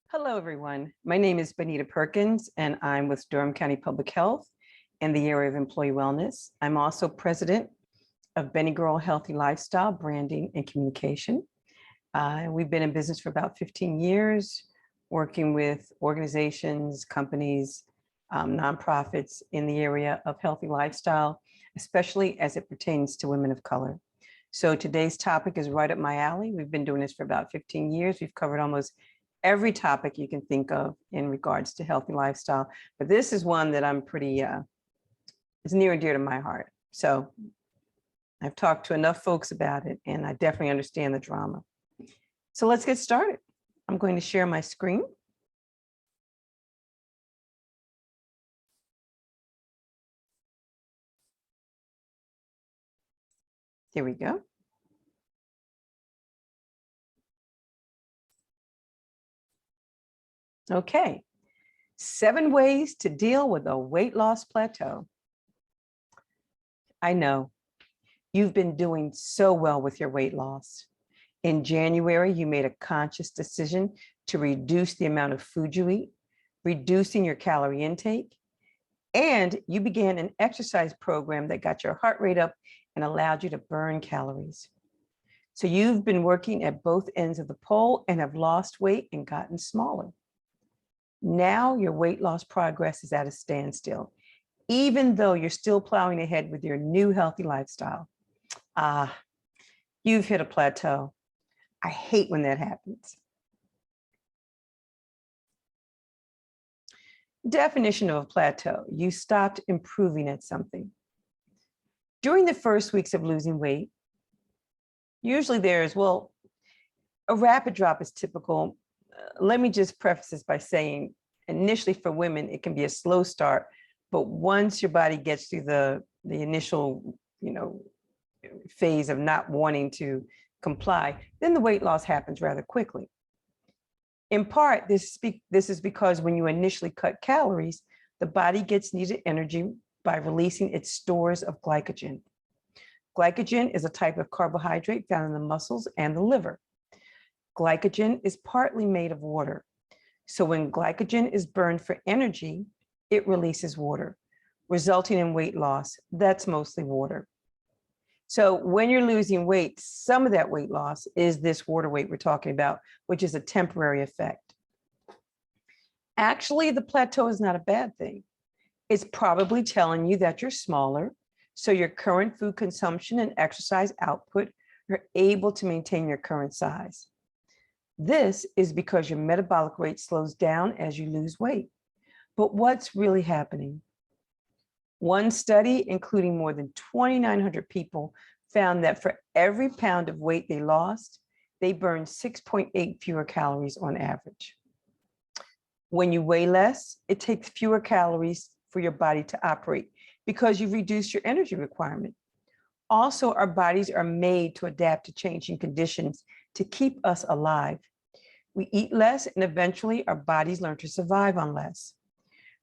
Hello, everyone. My name is Benita Perkins, and I'm with Durham County Public Health in the area of employee wellness. I'm also president of Benny Girl Healthy Lifestyle Branding and Communication. We've been in business for about 15 years, working with organizations, companies, nonprofits in the area of healthy lifestyle, especially as it pertains to women of color. So today's topic is right up my alley. We've been doing this for about 15 years. We've covered almost every topic you can think of in regards to healthy lifestyle, but this is one that I'm pretty, it's near and dear to my heart. So I've talked to enough folks about it, and I definitely understand the drama. So let's get started. I'm going to share my screen. Here we go. Okay, 7 ways to deal with a weight loss plateau. I know you've been doing so well with your weight loss. In January, you made a conscious decision to reduce the amount of food you eat, reducing your calorie intake, and you began an exercise program that got your heart rate up and allowed you to burn calories. So you've been working at both ends of the pole and have lost weight and gotten smaller. Now your weight loss progress is at a standstill, even though you're still plowing ahead with your new healthy lifestyle. You've hit a plateau. I hate when that happens. Definition of a plateau: you stopped improving at something. During the first weeks of losing weight, usually there's, well, a rapid drop is typical. Let me just preface this by saying, initially for women, it can be a slow start, but once your body gets through the initial, phase of not wanting to comply, then the weight loss happens rather quickly. In part, this is because when you initially cut calories, the body gets needed energy by releasing its stores of glycogen. Glycogen is a type of carbohydrate found in the muscles and the liver. Glycogen is partly made of water. So when glycogen is burned for energy, it releases water, resulting in weight loss. That's mostly water. So when you're losing weight, some of that weight loss is this water weight we're talking about, which is a temporary effect. Actually, the plateau is not a bad thing. It's probably telling you that you're smaller, so your current food consumption and exercise output are able to maintain your current size. This is because your metabolic rate slows down as you lose weight. But what's really happening? One study, including more than 2,900 people, found that for every pound of weight they lost, they burned 6.8 fewer calories on average. When you weigh less, it takes fewer calories for your body to operate because you've reduced your energy requirement. Also, our bodies are made to adapt to changing conditions to keep us alive. We eat less, and eventually our bodies learn to survive on less.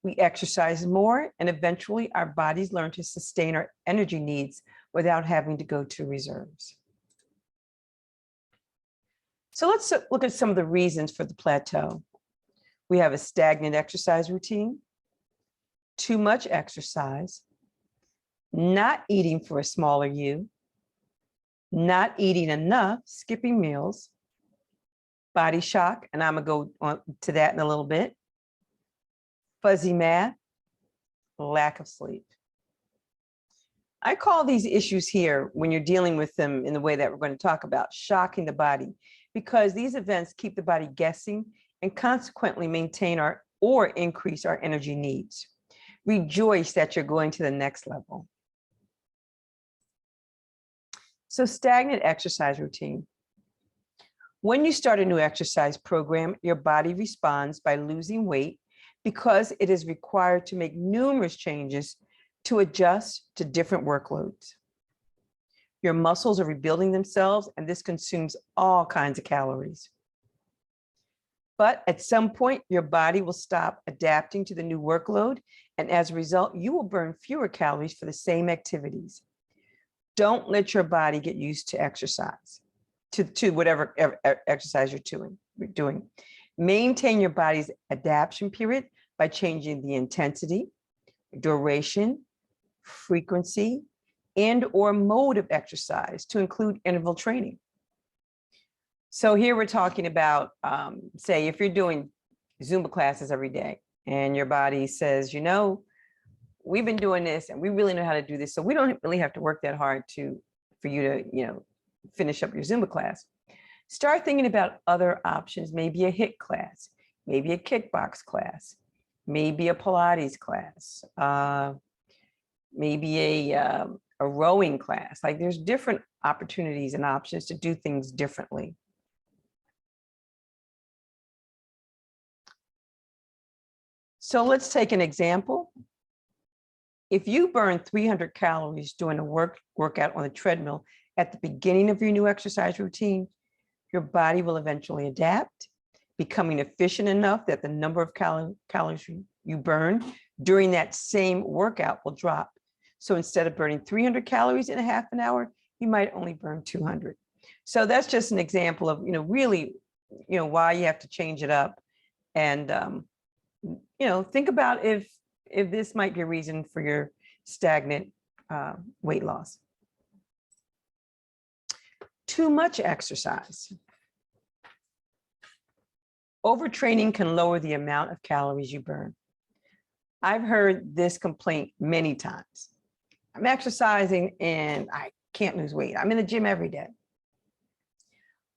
We exercise more, and eventually our bodies learn to sustain our energy needs without having to go to reserves. So let's look at some of the reasons for the plateau. We have a stagnant exercise routine, too much exercise, not eating for a smaller you, not eating enough, skipping meals, body shock, and I'm gonna go on to that in a little bit, fuzzy math, lack of sleep. I call these issues here, when you're dealing with them in the way that we're going to talk about, shocking the body, because these events keep the body guessing and consequently maintain or increase our energy needs. Rejoice that you're going to the next level. So stagnant exercise routine. When you start a new exercise program, your body responds by losing weight because it is required to make numerous changes to adjust to different workloads. Your muscles are rebuilding themselves, and this consumes all kinds of calories. But at some point, your body will stop adapting to the new workload, and as a result, you will burn fewer calories for the same activities. Don't let your body get used to exercise, to whatever exercise you're doing. Maintain your body's adaptation period by changing the intensity, duration, frequency, and or mode of exercise to include interval training. So here we're talking about, say, if you're doing Zumba classes every day and your body says, you know, we've been doing this and we really know how to do this, so we don't really have to work that hard for you to, you know, finish up your Zumba class. Start thinking about other options, maybe a HIIT class, maybe a kickbox class, maybe a Pilates class, maybe a rowing class. Like, there's different opportunities and options to do things differently. So let's take an example. If you burn 300 calories doing a workout on the treadmill at the beginning of your new exercise routine, your body will eventually adapt, becoming efficient enough that the number of calories you burn during that same workout will drop. So instead of burning 300 calories in a half an hour, you might only burn 200. So that's just an example of, you know, really, you know, why you have to change it up. And, you know, think about if this might be a reason for your stagnant weight loss. Too much exercise. Overtraining can lower the amount of calories you burn. I've heard this complaint many times. I'm exercising and I can't lose weight. I'm in the gym every day.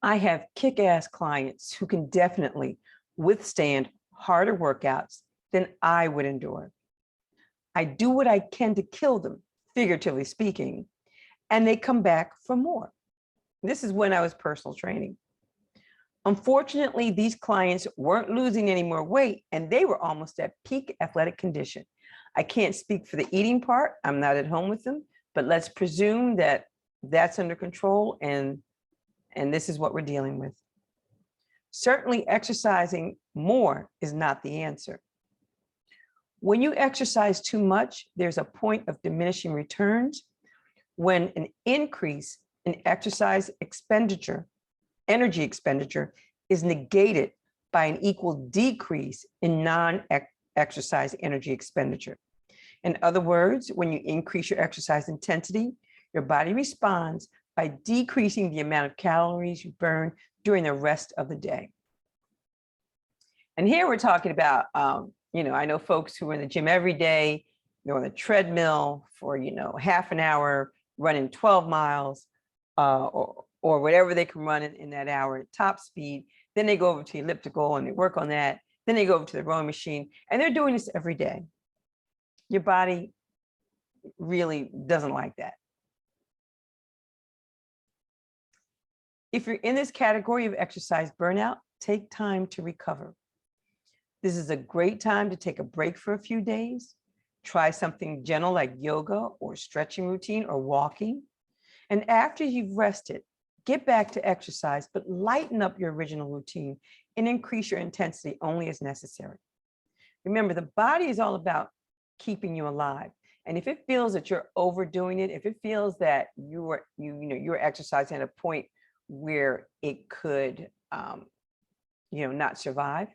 I have kick-ass clients who can definitely withstand harder workouts than I would endure. I do what I can to kill them, figuratively speaking, and they come back for more. This is when I was personal training. Unfortunately, these clients weren't losing any more weight and they were almost at peak athletic condition. I can't speak for the eating part. I'm not at home with them, but let's presume that that's under control and this is what we're dealing with. Certainly exercising more is not the answer. When you exercise too much, there's a point of diminishing returns when an increase in exercise expenditure, energy expenditure, is negated by an equal decrease in non-exercise energy expenditure. In other words, when you increase your exercise intensity, your body responds by decreasing the amount of calories you burn during the rest of the day. And here we're talking about, you know, I know folks who are in the gym every day, they're on the treadmill for, you know, half an hour, running 12 miles, or whatever they can run in that hour at top speed. Then they go over to elliptical and they work on that. Then they go over to the rowing machine and they're doing this every day. Your body really doesn't like that. If you're in this category of exercise burnout, take time to recover. This is a great time to take a break for a few days. Try something gentle like yoga or stretching routine or walking. And after you've rested, get back to exercise, but lighten up your original routine and increase your intensity only as necessary. Remember, the body is all about keeping you alive. And if it feels that you're overdoing it, if it feels that you're exercising at a point where it could, not survive,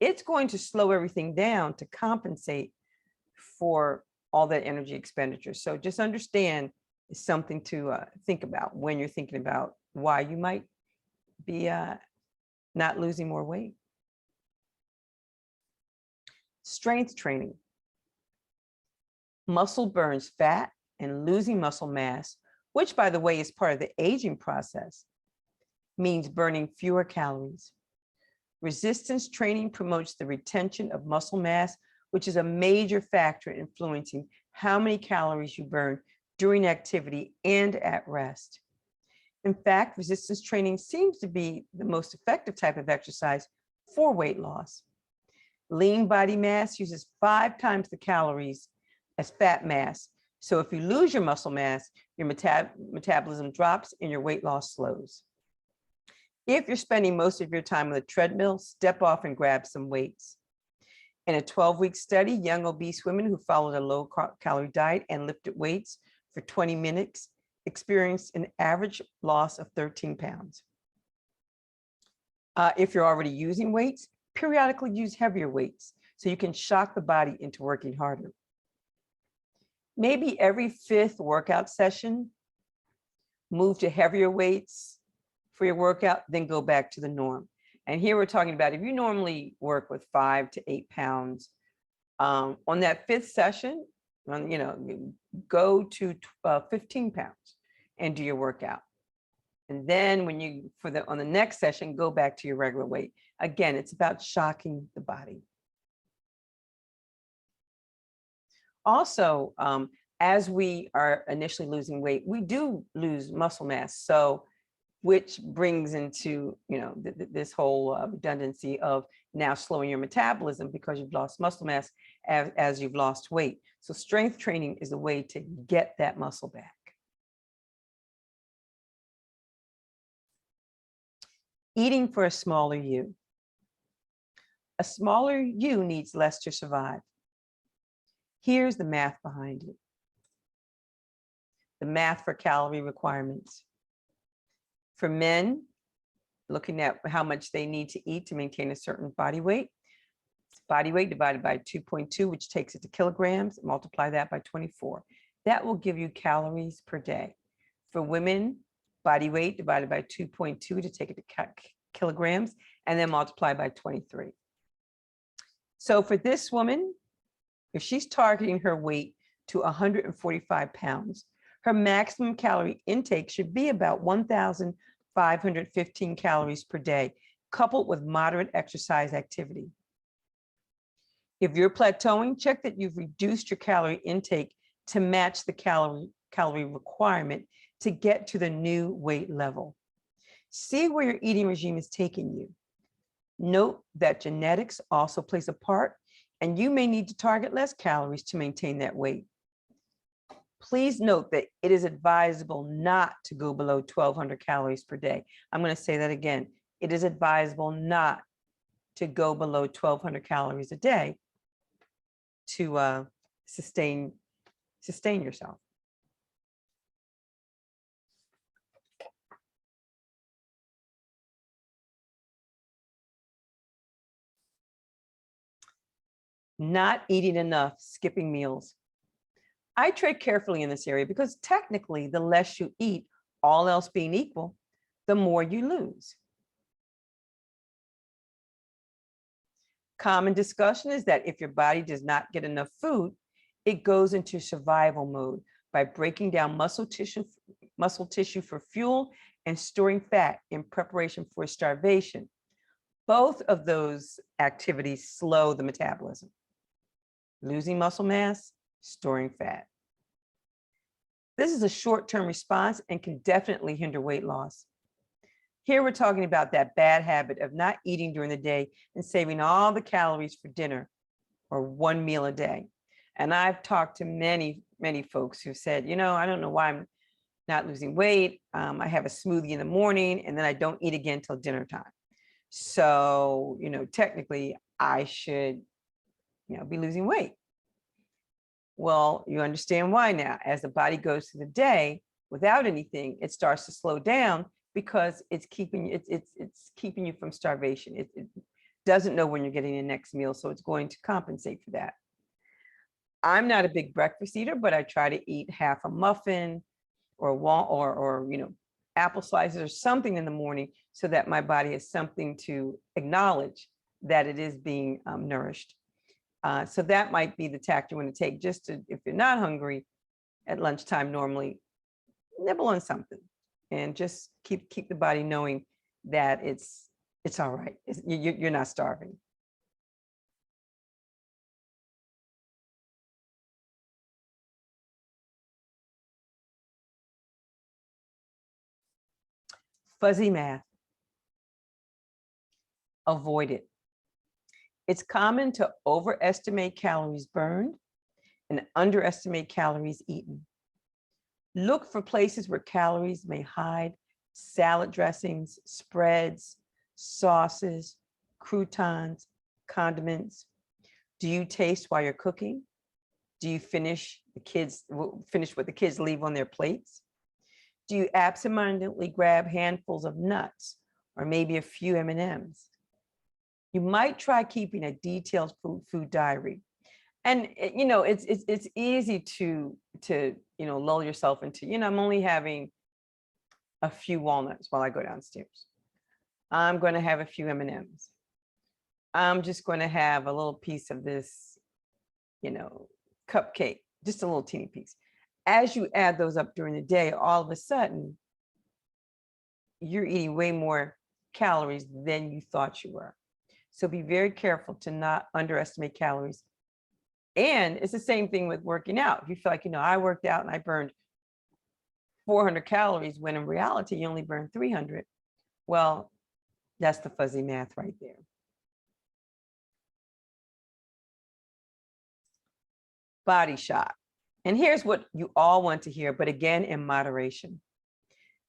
it's going to slow everything down to compensate for all that energy expenditure. So just understand it's something to think about when you're thinking about why you might be not losing more weight. Strength training. Muscle burns fat, and losing muscle mass, which by the way is part of the aging process, means burning fewer calories. Resistance training promotes the retention of muscle mass, which is a major factor influencing how many calories you burn during activity and at rest. In fact, resistance training seems to be the most effective type of exercise for weight loss. Lean body mass uses 5 times the calories as fat mass. So if you lose your muscle mass, your metabolism drops and your weight loss slows. If you're spending most of your time on the treadmill, step off and grab some weights. In a 12-week study, young obese women who followed a low-calorie diet and lifted weights for 20 minutes experienced an average loss of 13 pounds. If you're already using weights, periodically use heavier weights so you can shock the body into working harder. Maybe every 5th workout session, move to heavier weights for your workout, then go back to the norm. And here we're talking about if you normally work with 5 to 8 pounds, on that 5th session, go to 15 pounds and do your workout. And then when you, on the next session, go back to your regular weight. Again, it's about shocking the body. Also, as we are initially losing weight, we do lose muscle mass. So, which brings into, this whole redundancy of now slowing your metabolism because you've lost muscle mass as you've lost weight. So strength training is a way to get that muscle back. Eating for a smaller you. A smaller you needs less to survive. Here's the math behind it. The math for calorie requirements. For men, looking at how much they need to eat to maintain a certain body weight, it's body weight divided by 2.2, which takes it to kilograms, multiply that by 24. That will give you calories per day. For women, body weight divided by 2.2 to take it to kilograms, and then multiply by 23. So for this woman, if she's targeting her weight to 145 pounds, her maximum calorie intake should be about 1,515 calories per day, coupled with moderate exercise activity. If you're plateauing, check that you've reduced your calorie intake to match the calorie requirement to get to the new weight level. See where your eating regime is taking you. Note that genetics also plays a part, and you may need to target less calories to maintain that weight. Please note that it is advisable not to go below 1,200 calories per day. I'm going to say that again. It is advisable not to go below 1,200 calories a day to sustain yourself. Not eating enough, skipping meals. I tread carefully in this area because technically the less you eat, all else being equal, the more you lose. Common discussion is that if your body does not get enough food, it goes into survival mode by breaking down muscle tissue for fuel and storing fat in preparation for starvation. Both of those activities slow the metabolism. Losing muscle mass, storing fat. This is a short-term response and can definitely hinder weight loss. Here we're talking about that bad habit of not eating during the day and saving all the calories for dinner or one meal a day. And I've talked to many folks who said, I don't know why I'm not losing weight. I have a smoothie in the morning and then I don't eat again till dinner time. So, technically I should, be losing weight. Well, you understand why now. As the body goes through the day without anything, it starts to slow down because it's keeping you from starvation. It doesn't know when you're getting the next meal, so it's going to compensate for that. I'm not a big breakfast eater, but I try to eat half a muffin or apple slices or something in the morning so that my body has something to acknowledge that it is being nourished. So that might be the tack you want to take, just to, if you're not hungry at lunchtime, normally nibble on something and just keep the body knowing that it's all right. You're not starving. Fuzzy math. Avoid it. It's common to overestimate calories burned and underestimate calories eaten. Look for places where calories may hide: salad dressings, spreads, sauces, croutons, condiments. Do you taste while you're cooking? Do you finish what the kids leave on their plates? Do you absentmindedly grab handfuls of nuts or maybe a few M&Ms. You might try keeping a detailed food diary. And it's easy to lull yourself into, I'm only having a few walnuts while I go downstairs. I'm going to have a few M&Ms. I'm just going to have a little piece of this, cupcake, just a little teeny piece. As you add those up during the day, all of a sudden, you're eating way more calories than you thought you were. So be very careful to not underestimate calories. And it's the same thing with working out. If you feel like, I worked out and I burned 400 calories, when in reality, you only burned 300. Well, that's the fuzzy math right there. Body shock. And here's what you all want to hear, but again, in moderation.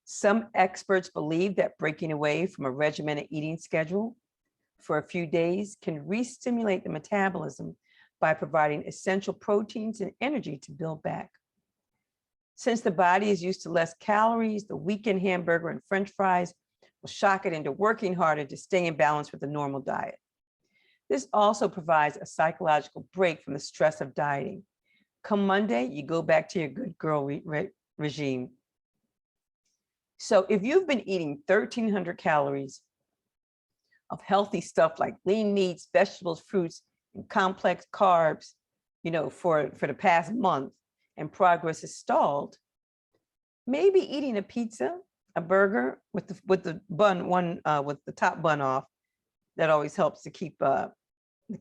Some experts believe that breaking away from a regimented eating schedule for a few days can re-stimulate the metabolism by providing essential proteins and energy to build back. Since the body is used to less calories, the weekend hamburger and French fries will shock it into working harder to stay in balance with the normal diet. This also provides a psychological break from the stress of dieting. Come Monday, you go back to your good girl regime. So if you've been eating 1,300 calories of healthy stuff like lean meats, vegetables, fruits, and complex carbs, for the past month, and progress is stalled, maybe eating a pizza, a burger with the bun, with the top bun off, that always helps to keep the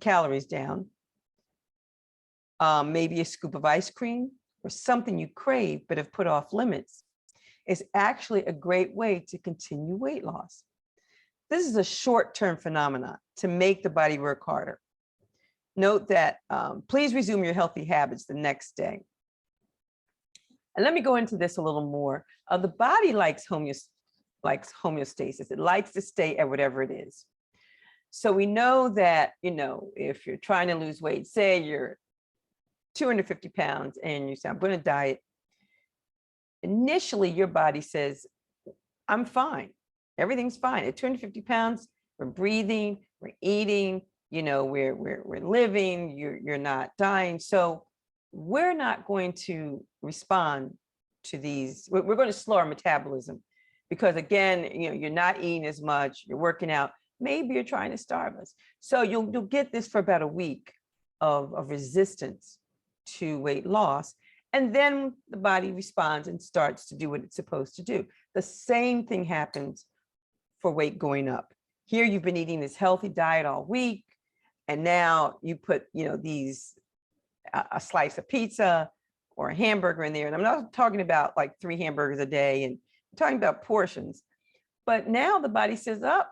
calories down. Maybe a scoop of ice cream or something you crave but have put off limits is actually a great way to continue weight loss. This is a short-term phenomenon to make the body work harder. Note that please resume your healthy habits the next day. And let me go into this a little more. The body likes homeostasis. It likes to stay at whatever it is. So we know that, if you're trying to lose weight, say you're 250 pounds and you say, I'm going to diet. Initially, your body says, I'm fine. Everything's fine. At 250 pounds, we're breathing, we're eating, we're living, you're not dying. So we're not going to respond to these. We're going to slow our metabolism because, again, you're not eating as much, you're working out. Maybe you're trying to starve us. So you'll get this for about a week of resistance to weight loss. And then the body responds and starts to do what it's supposed to do. The same thing happens for weight going up. Here you've been eating this healthy diet all week, and now you put, a slice of pizza or a hamburger in there. And I'm not talking about like 3 hamburgers a day, and I'm talking about portions. But now the body says, oh,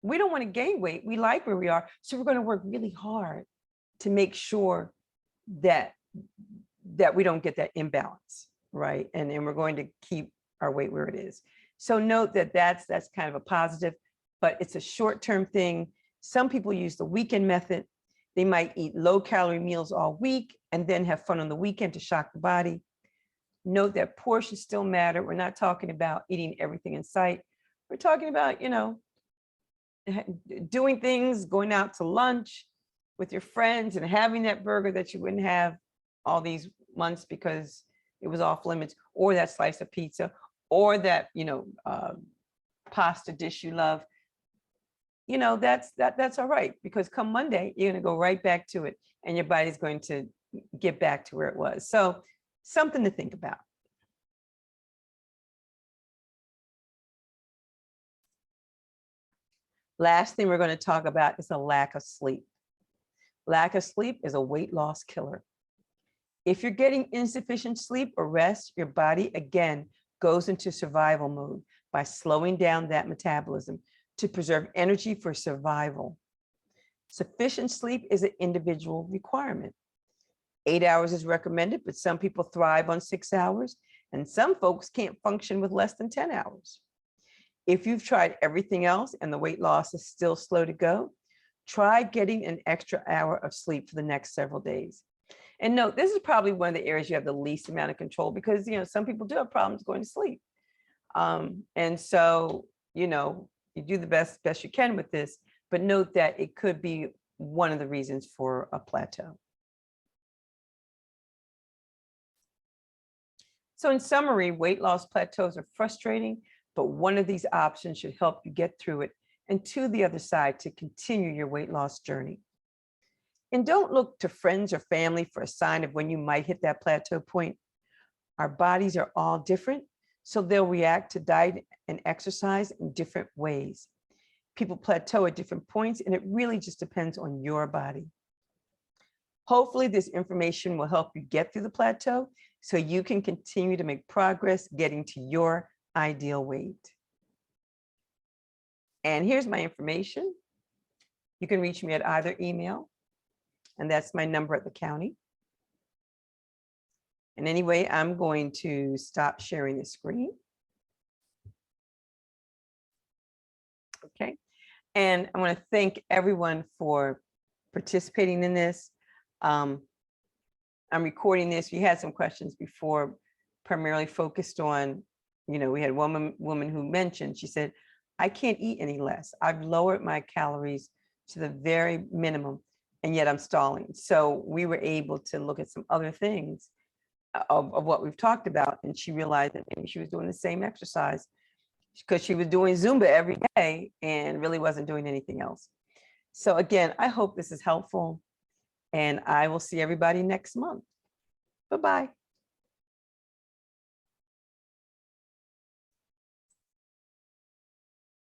we don't want to gain weight. We like where we are. So we're going to work really hard to make sure that we don't get that imbalance, right? And we're going to keep our weight where it is. So note that that's kind of a positive, but it's a short-term thing. Some people use the weekend method. They might eat low-calorie meals all week and then have fun on the weekend to shock the body. Note that portions still matter. We're not talking about eating everything in sight. We're talking about, doing things, going out to lunch with your friends and having that burger that you wouldn't have all these months because it was off limits, or that slice of pizza, or that pasta dish you love. That's all right, because come Monday you're going to go right back to it and your body's going to get back to where it was. So something to think about. Last thing we're going to talk about is a lack of sleep. Lack of sleep is a weight loss killer. If you're getting insufficient sleep or rest, your body again goes into survival mode by slowing down that metabolism to preserve energy for survival. Sufficient sleep is an individual requirement. 8 hours is recommended, but some people thrive on 6 hours, and some folks can't function with less than 10 hours. If you've tried everything else and the weight loss is still slow to go, try getting an extra hour of sleep for the next several days. And note, this is probably one of the areas you have the least amount of control because, some people do have problems going to sleep. And so, you do the best you can with this, but note that it could be one of the reasons for a plateau. So in summary, weight loss plateaus are frustrating, but one of these options should help you get through it and to the other side to continue your weight loss journey. And don't look to friends or family for a sign of when you might hit that plateau point. Our bodies are all different, so they'll react to diet and exercise in different ways. People plateau at different points, and it really just depends on your body. Hopefully this information will help you get through the plateau so you can continue to make progress getting to your ideal weight. And here's my information. You can reach me at either email, and that's my number at the county. And anyway, I'm going to stop sharing the screen. Okay. And I want to thank everyone for participating in this. I'm recording this. We had some questions before, primarily focused on, we had one woman who mentioned, she said, I can't eat any less. I've lowered my calories to the very minimum, and yet I'm stalling. So we were able to look at some other things of what we've talked about. And she realized that maybe she was doing the same exercise because she was doing Zumba every day and really wasn't doing anything else. So again, I hope this is helpful, and I will see everybody next month. Bye-bye.